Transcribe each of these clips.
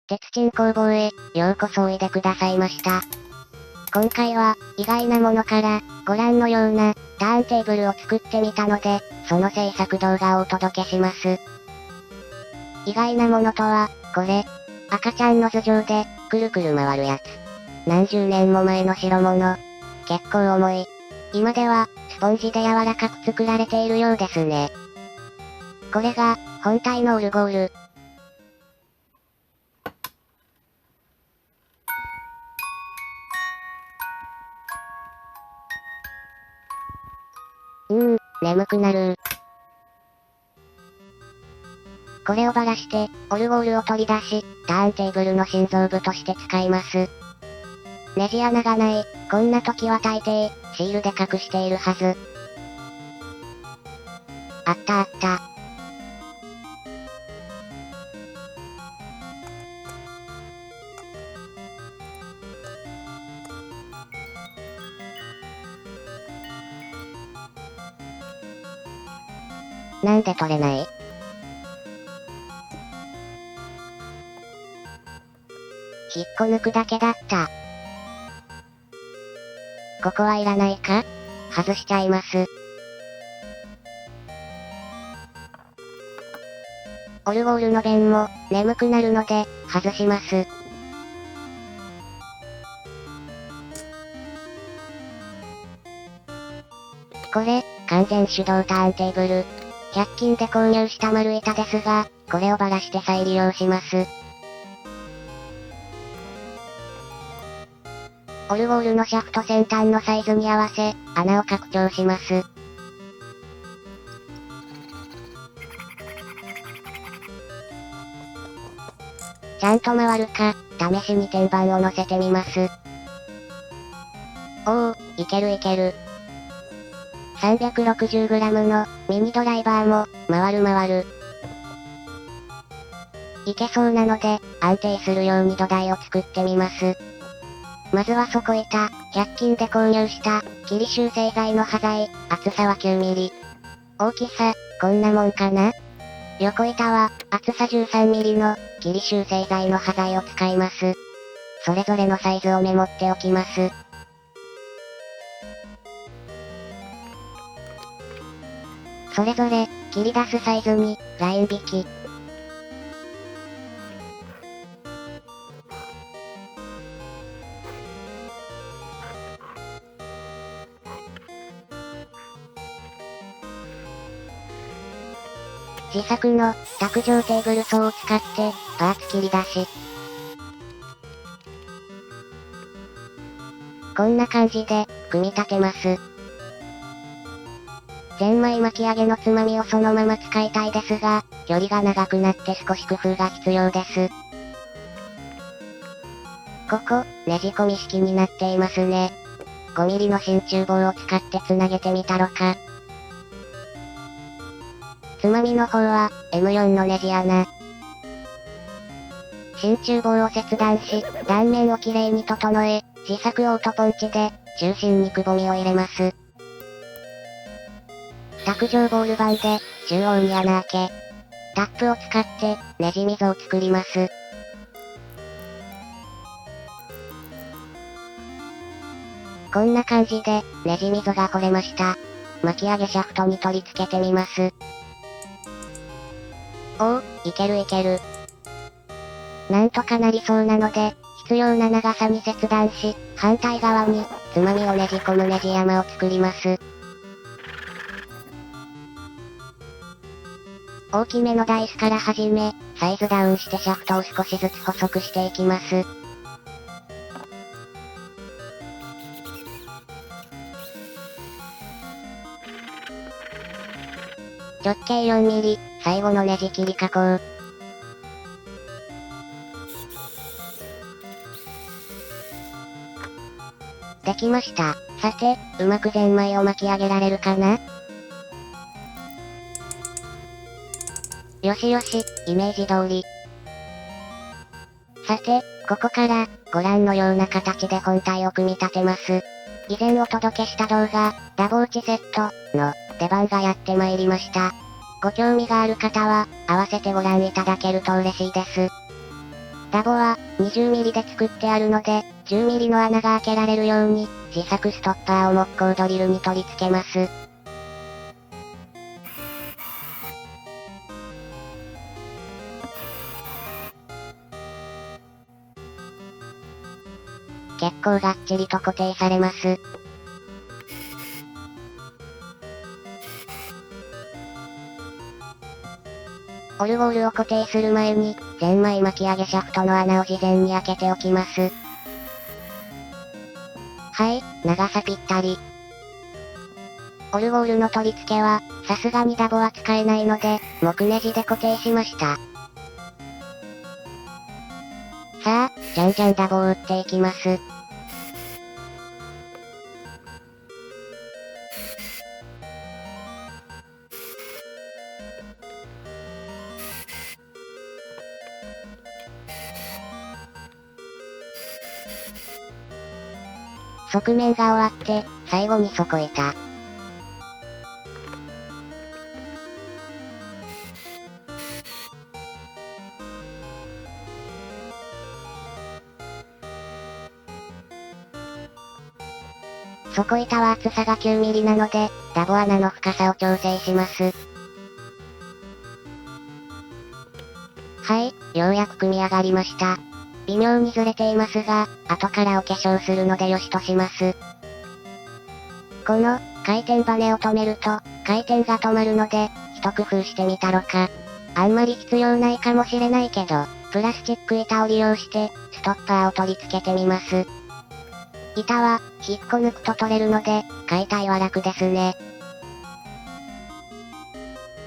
鉄鎮工房へようこそおいでくださいました。今回は意外なものからご覧のようなターンテーブルを作ってみたので、その制作動画をお届けします。意外なものとは、これ。赤ちゃんの頭上でくるくる回るやつ。何十年も前の代物。結構重い。今ではスポンジで柔らかく作られているようですね。これが本体のオルゴール。眠くなる。これをばらして、オルゴールを取り出し、ターンテーブルの心臓部として使います。ネジ穴がない、こんな時は大抵、シールで隠しているはず。あったあった。なんで取れない？引っこ抜くだけだった。ここはいらないか？外しちゃいます。オルゴールの弁も、眠くなるので、外します。これ、完全手動ターンテーブル。100均で購入した丸板ですが、これをばらして再利用します。オルゴールのシャフト先端のサイズに合わせ、穴を拡張します。ちゃんと回るか、試しに天板を乗せてみます。おお、いけるいける。360g のミニドライバーも、回る。いけそうなので、安定するように土台を作ってみます。まずは底板、100均で購入した、キリ集成材の端材、厚さは 9mm。大きさ、こんなもんかな？横板は、厚さ 13mm の、キリ集成材の端材を使います。それぞれのサイズをメモっておきます。それぞれ、切り出すサイズに、ライン引き。自作の、卓上テーブル層を使って、パーツ切り出し。こんな感じで、組み立てます。ゼンマイ巻き上げのつまみをそのまま使いたいですが、距離が長くなって少し工夫が必要です。ここ、ねじ込み式になっていますね。5mm の真鍮棒を使ってつなげてみたろか。つまみの方は、M4 のネジ穴。真鍮棒を切断し、断面をきれいに整え、自作オートポンチで、中心にくぼみを入れます。卓上ボール板で、中央に穴開け。タップを使って、ネジ溝を作ります。こんな感じで、ネジ溝が掘れました。巻き上げシャフトに取り付けてみます。おお、いけるいける。なんとかなりそうなので、必要な長さに切断し、反対側に、つまみをねじ込むネジ山を作ります。大きめのダイスから始め、サイズダウンしてシャフトを少しずつ細くしていきます。直径 4mm、最後のネジ切り加工。できました。さて、うまくゼンマイを巻き上げられるかな？よしよし、イメージ通り。さて、ここから、ご覧のような形で本体を組み立てます。以前お届けした動画、ダボーチセットの出番がやってまいりました。ご興味がある方は、合わせてご覧いただけると嬉しいです。ダボは 20mm で作ってあるので、10mm の穴が開けられるように、自作ストッパーを木工ドリルに取り付けます。結構がっちりと固定されます。オルゴールを固定する前に、ゼンマイ巻き上げシャフトの穴を事前に開けておきます。はい、長さぴったり。オルゴールの取り付けは、さすがにダボは使えないので、木ネジで固定しました。さあ、じゃんじゃんダボを打っていきます。側面が終わって、最後に底板。底板は厚さが 9mm なので、ダボ穴の深さを調整します。はい、ようやく組み上がりました。微妙にずれていますが、後からお化粧するのでよしとします。この、回転バネを止めると、回転が止まるので、一工夫してみたろか。あんまり必要ないかもしれないけど、プラスチック板を利用して、ストッパーを取り付けてみます。板は、引っこ抜くと取れるので、解体は楽ですね。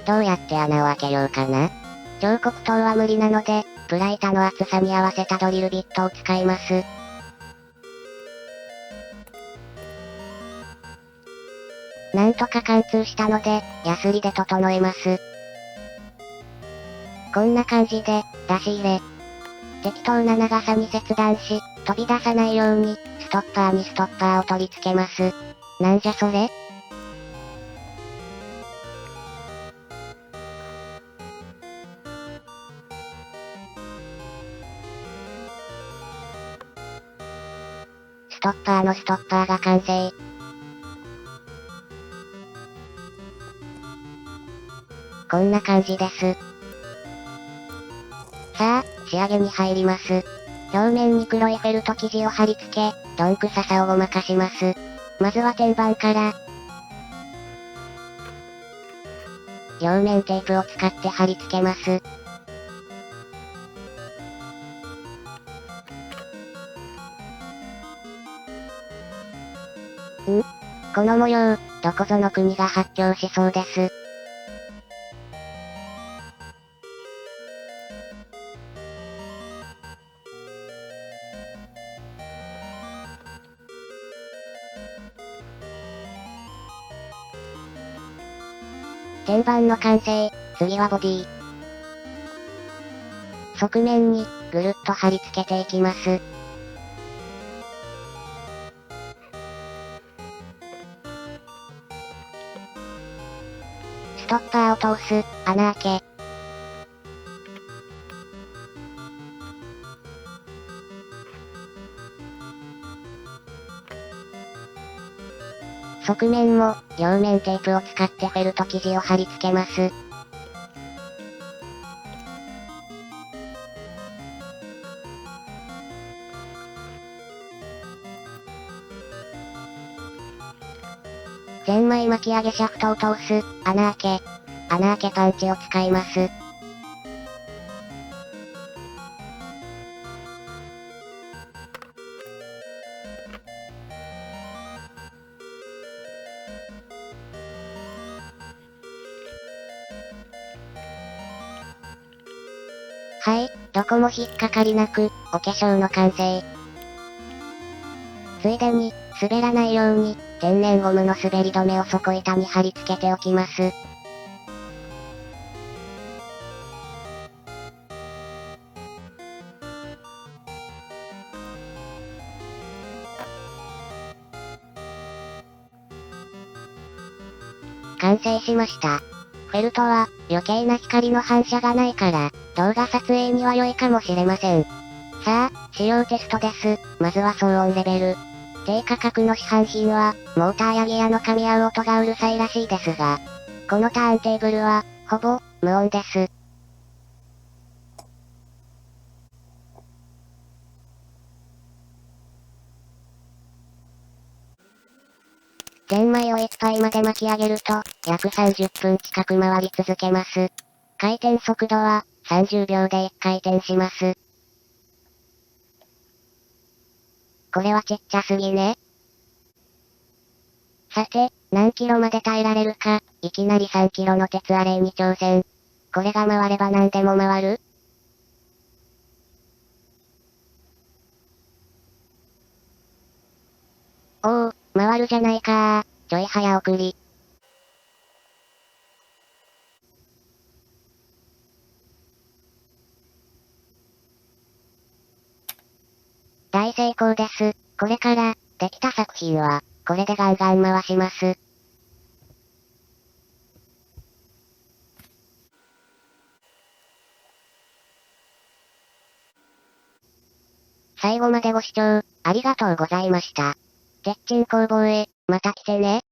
どうやって穴を開けようかな。彫刻刀は無理なので、プラ板の厚さに合わせたドリルビットを使います。なんとか貫通したので、ヤスリで整えます。こんな感じで、出し入れ。適当な長さに切断し、飛び出さないように、ストッパーにストッパーを取り付けます。なんじゃそれ？ストッパーのストッパーが完成。こんな感じです。さあ、仕上げに入ります。表面に黒いフェルト生地を貼り付け、どんくささをごまかします。まずは天板から、両面テープを使って貼り付けます。この模様、どこぞの国が発狂しそうです。天板の完成、次はボディ。側面に、ぐるっと貼り付けていきます。ストッパーを通す、穴開け。側面も、両面テープを使ってフェルト生地を貼り付けます。ゼンマイ巻き上げシャフトを通す、穴開け。穴開けパンチを使います。はい、どこも引っかかりなく、お化粧の完成。ついでに、滑らないように、天然ゴムの滑り止めを底板に貼り付けておきます。完成しました。フェルトは、余計な光の反射がないから、動画撮影には良いかもしれません。さあ、使用テストです。まずは騒音レベル。低価格の市販品は、モーターやギアの噛み合う音がうるさいらしいですが、このターンテーブルは、ほぼ、無音です。玄米をいっぱいまで巻き上げると、約30分近く回り続けます。回転速度は、30秒で1回転します。これはちっちゃすぎね。さて、何キロまで耐えられるか、いきなり3キロの鉄アレイに挑戦。これが回れば何でも回る？おお、回るじゃないかー。ちょい早送り。大成功です。これから、できた作品は、これでガンガン回します。最後までご視聴、ありがとうございました。鉄鎮工房へ、また来てね。